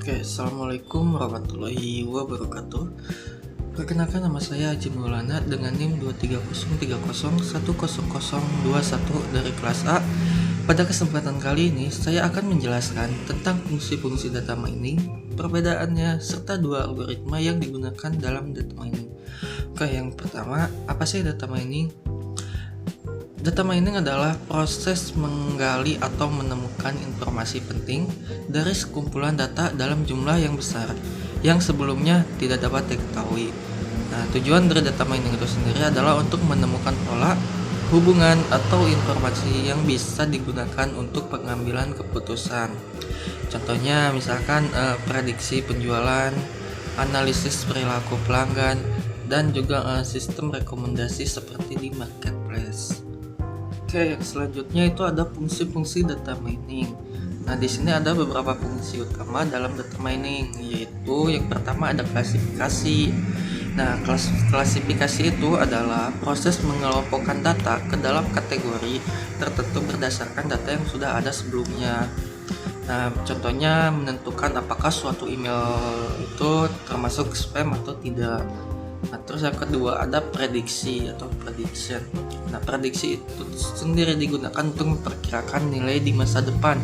Oke, assalamualaikum warahmatullahi wabarakatuh. Perkenalkan, nama saya Haji Maulana dengan NIM 23030100021 dari kelas A. Pada kesempatan kali ini, saya akan menjelaskan tentang fungsi-fungsi data mining, perbedaannya, serta dua algoritma yang digunakan dalam data mining. Oke, yang pertama, apa sih data mining? Data mining adalah proses menggali atau menemukan informasi penting dari sekumpulan data dalam jumlah yang besar yang sebelumnya tidak dapat diketahui. Nah, tujuan dari data mining itu sendiri adalah untuk menemukan pola, hubungan, atau informasi yang bisa digunakan untuk pengambilan keputusan. Contohnya misalkan prediksi penjualan, analisis perilaku pelanggan, dan juga sistem rekomendasi seperti di marketplace. Oke, yang selanjutnya itu ada fungsi-fungsi data mining. Nah, di sini ada beberapa fungsi utama dalam data mining, yaitu yang pertama ada klasifikasi. Nah, klasifikasi itu adalah proses mengelompokkan data ke dalam kategori tertentu berdasarkan data yang sudah ada sebelumnya. Nah, contohnya menentukan apakah suatu email itu termasuk spam atau tidak. Nah, terus yang kedua ada prediksi atau prediction. Nah, prediksi itu sendiri digunakan untuk memperkirakan nilai di masa depan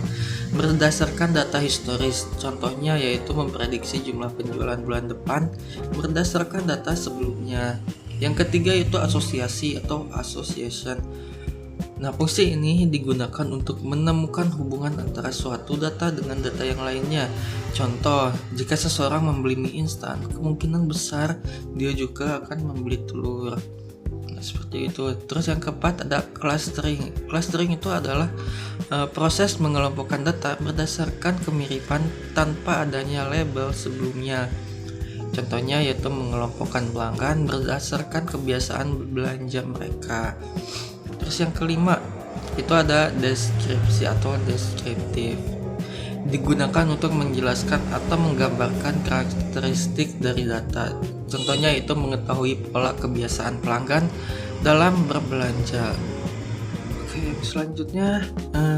berdasarkan data historis. Contohnya yaitu memprediksi jumlah penjualan bulan depan berdasarkan data sebelumnya. Yang ketiga itu asosiasi atau association. Nah, fungsi ini digunakan untuk menemukan hubungan antara suatu data dengan data yang lainnya. Contoh, jika seseorang membeli mie instan, kemungkinan besar dia juga akan membeli telur. Nah, seperti itu. Terus yang keempat ada clustering. Clustering itu adalah proses mengelompokkan data berdasarkan kemiripan tanpa adanya label sebelumnya. Contohnya yaitu mengelompokkan pelanggan berdasarkan kebiasaan belanja mereka. Terus yang kelima itu ada deskripsi atau deskriptif, digunakan untuk menjelaskan atau menggambarkan karakteristik dari data. Contohnya itu mengetahui pola kebiasaan pelanggan dalam berbelanja. Oke, selanjutnya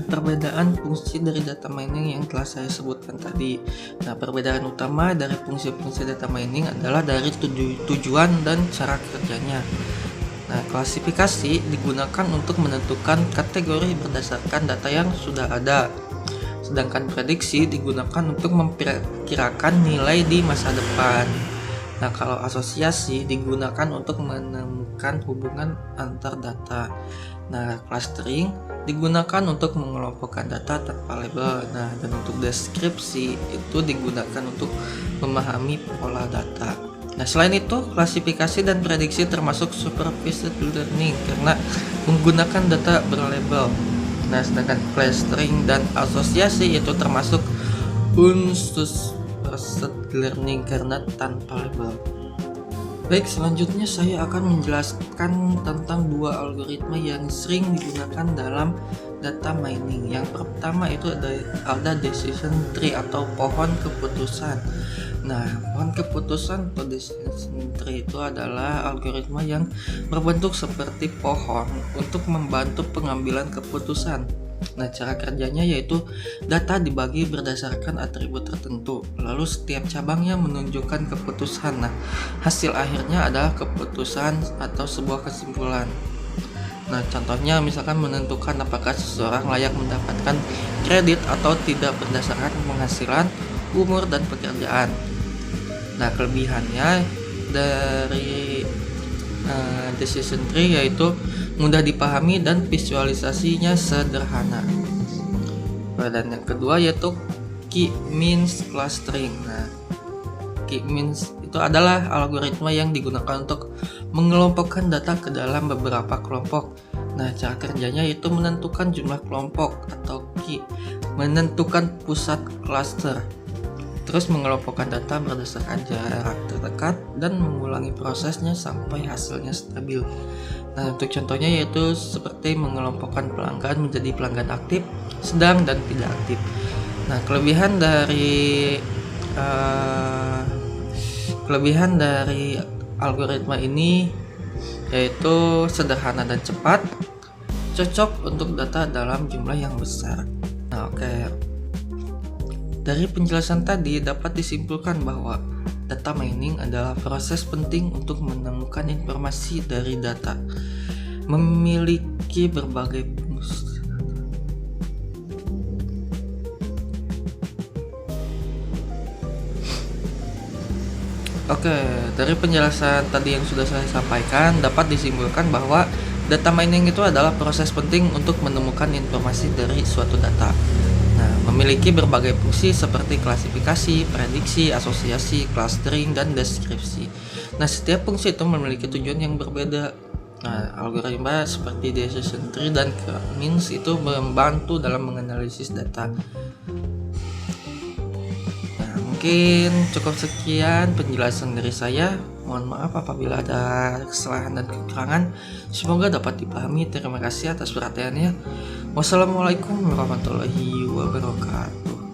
perbedaan fungsi dari data mining yang telah saya sebutkan tadi. Nah, perbedaan utama dari fungsi-fungsi data mining adalah dari tujuan dan cara kerjanya. Nah, klasifikasi digunakan untuk menentukan kategori berdasarkan data yang sudah ada. Sedangkan prediksi digunakan untuk memperkirakan nilai di masa depan. Nah, kalau asosiasi digunakan untuk menemukan hubungan antar data. Nah, clustering digunakan untuk mengelompokkan data tanpa label. Nah, dan untuk deskripsi itu digunakan untuk memahami pola data. Nah, selain itu, klasifikasi dan prediksi termasuk supervised learning karena menggunakan data berlabel. Nah, sedangkan clustering dan asosiasi itu termasuk unsupervised learning karena tanpa label. Baik, selanjutnya saya akan menjelaskan tentang dua algoritma yang sering digunakan dalam data mining. Yang pertama itu ada decision tree atau pohon keputusan. Nah, pohon keputusan atau decision tree itu adalah algoritma yang berbentuk seperti pohon untuk membantu pengambilan keputusan. Nah, cara kerjanya yaitu data dibagi berdasarkan atribut tertentu, lalu setiap cabangnya menunjukkan keputusan. Nah, hasil akhirnya adalah keputusan atau sebuah kesimpulan. Nah, contohnya misalkan menentukan apakah seseorang layak mendapatkan kredit atau tidak berdasarkan penghasilan, umur, dan pekerjaan. Nah, kelebihannya dari decision tree yaitu mudah dipahami dan visualisasinya sederhana. Dan yang kedua yaitu K-means clustering. Nah, K-means itu adalah algoritma yang digunakan untuk mengelompokkan data ke dalam beberapa kelompok. Nah, cara kerjanya yaitu menentukan jumlah kelompok atau key, menentukan pusat cluster, terus mengelompokkan data berdasarkan jarak terdekat dan mengulangi prosesnya sampai hasilnya stabil. Nah, untuk contohnya yaitu seperti mengelompokkan pelanggan menjadi pelanggan aktif, sedang, dan tidak aktif. Nah, kelebihan dari algoritma ini yaitu sederhana dan cepat, cocok untuk data dalam jumlah yang besar. Nah, oke. Dari penjelasan tadi dapat disimpulkan bahwa data mining adalah proses penting untuk menemukan informasi dari data, memiliki berbagai fungsi. Oke, dari penjelasan tadi yang sudah saya sampaikan dapat disimpulkan bahwa data mining itu adalah proses penting untuk menemukan informasi dari suatu data. Nah, memiliki berbagai fungsi seperti klasifikasi, prediksi, asosiasi, clustering, dan deskripsi. Nah, setiap fungsi itu memiliki tujuan yang berbeda. Nah, algoritma seperti decision tree dan K-means itu membantu dalam menganalisis data. Nah, mungkin cukup sekian penjelasan dari saya. Mohon maaf apabila ada kesalahan dan kekurangan. Semoga dapat dipahami. Terima kasih atas perhatiannya. Wassalamualaikum warahmatullahi wabarakatuh.